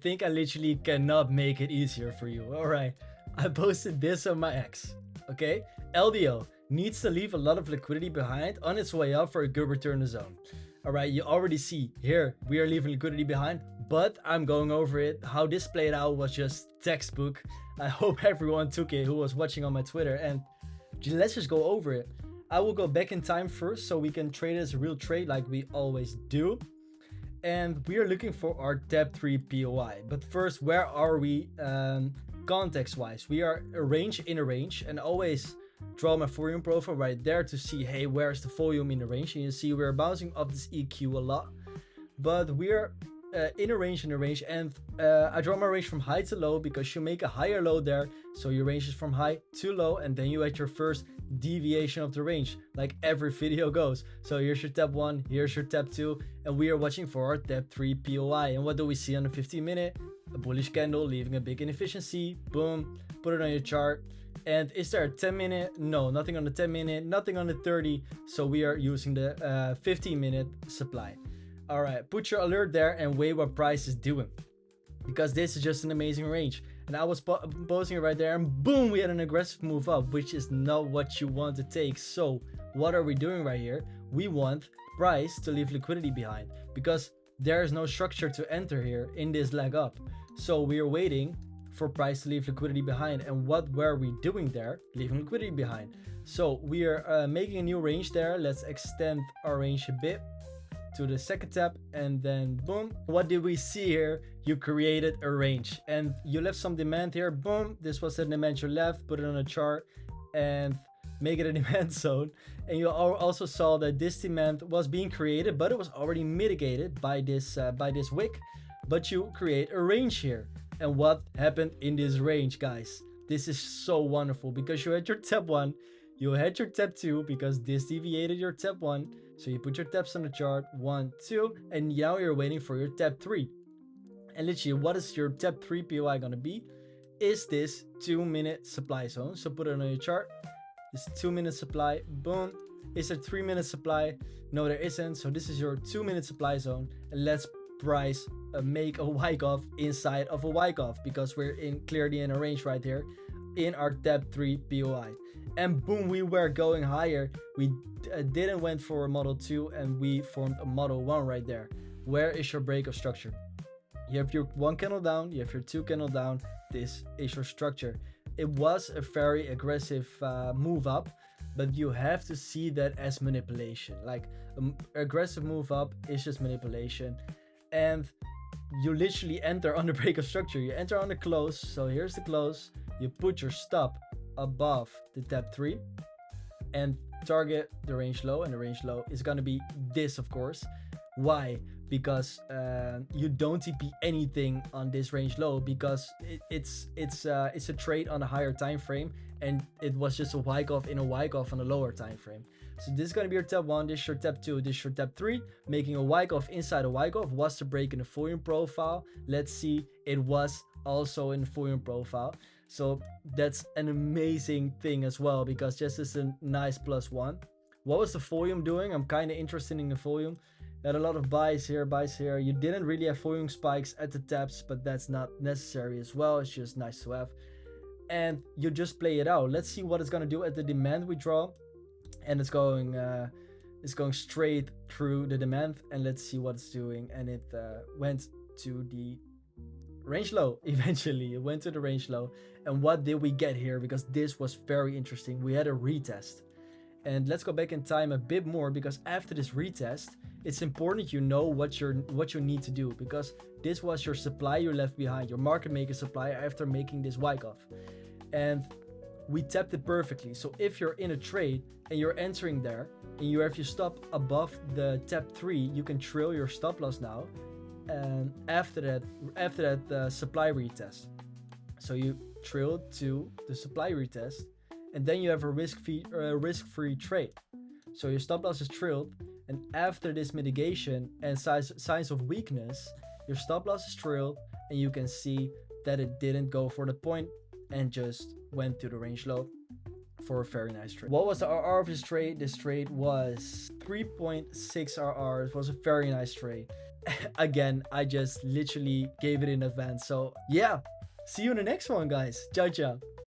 think I literally cannot make it easier for you. All right, I posted this on my X. Okay, LDO needs to leave a lot of liquidity behind on its way up for a good return to zone. All right, you already see here we are leaving liquidity behind, but I'm going over it. How this played out was just textbook. I hope everyone took it who was watching on my Twitter, and let's just go over it. I will go back in time first so we can trade it as a real trade like we always do. And we are looking for our Tab 3 POI. But first, where are we context wise? We are in a range, and always draw my volume profile right there to see, hey, where's the volume in the range? And you see we're bouncing off this EQ a lot, but we're in a range, and I draw my range from high to low because you make a higher low there, so your range is from high to low, and then you had your first deviation of the range, like every video goes. So here's your tab 1, here's your tab 2, and we are watching for our tab 3 POI. And what do we see on the 15 minute? A bullish candle leaving a big inefficiency. Boom, put it on your chart. And is there a 10 minute? No, nothing on the 10 minute, nothing on the 30. So we are using the 15 minute supply. All right, put your alert there and wait what price is doing, because this is just an amazing range. And I was posting it right there, and boom, we had an aggressive move up, which is not what you want to take. So what are we doing right here? We want price to leave liquidity behind, because there is no structure to enter here in this leg up. So we are waiting for price to leave liquidity behind. And what were we doing there? Leaving liquidity behind. So we are making a new range there. Let's extend our range a bit to the second tab, and then boom, what did we see here? You created a range and you left some demand here. Boom, this was the demand you left, put it on a chart and make it a demand zone. And you also saw that this demand was being created, but it was already mitigated by this wick. But you create a range here. And what happened in this range, guys? This is so wonderful, because you had your tab 1, you had your tab 2, because this deviated your tab 1. So you put your tabs on the chart, 1, 2, and now you're waiting for your tab 3. And literally, what is your tab 3 POI gonna be? Is this 2 minute supply zone? So put it on your chart. This 2 minute supply, boom. Is there 3 minute supply? No, there isn't. So this is your 2 minute supply zone. And let's price make a wyckoff inside of a wyckoff, because we're clearly in a range right here in our tab 3 POI. And boom, we were going higher. We didn't went for a model 2, and we formed a model 1 right there. Where is your break of structure? You have your 1 candle down, you have your 2 candle down. This is your structure. It was a very aggressive move up, but you have to see that as manipulation. Like aggressive move up is just manipulation. And you literally enter on the break of structure. You enter on the close. So here's the close. You put your stop above the tab 3 and target the range low, and the range low is going to be this, of course. Why? Because you don't TP anything on this range low, because it's a trade on a higher time frame, and it was just a wyckoff in a wyckoff on a lower time frame. So this is going to be your tab 1, this is your tab 2, this is your tab 3. Making a wyckoff inside a wyckoff was the break in the volume profile. Let's see, it was also in the volume profile. So that's an amazing thing as well, because just as a nice +1. What was the volume doing? I'm kind of interested in the volume. Had a lot of buys here, buys here. You didn't really have volume spikes at the tabs, but that's not necessary as well. It's just nice to have. And you just play it out. Let's see what it's going to do at the demand we draw. And it's going straight through the demand. And let's see what it's doing. And it went to the range low eventually. It went to the range low. And what did we get here? Because this was very interesting. We had a retest. And let's go back in time a bit more, because after this retest, it's important you know what you need to do, because this was your supply you left behind, your market maker supply after making this wyckoff. And we tapped it perfectly. So if you're in a trade and you're entering there and you have your stop above the tab 3, you can trail your stop loss now. And after that supply retest. So you trailed to the supply retest, and then you have a risk-free trade. So your stop loss is trailed, and after this mitigation and signs of weakness, your stop loss is trailed, and you can see that it didn't go for the point and just went to the range low for a very nice trade. What was the RR of this trade? This trade was 3.6 RR. It was a very nice trade. again, I just literally gave it in advance. So yeah, see you in the next one, guys. Ciao, ciao.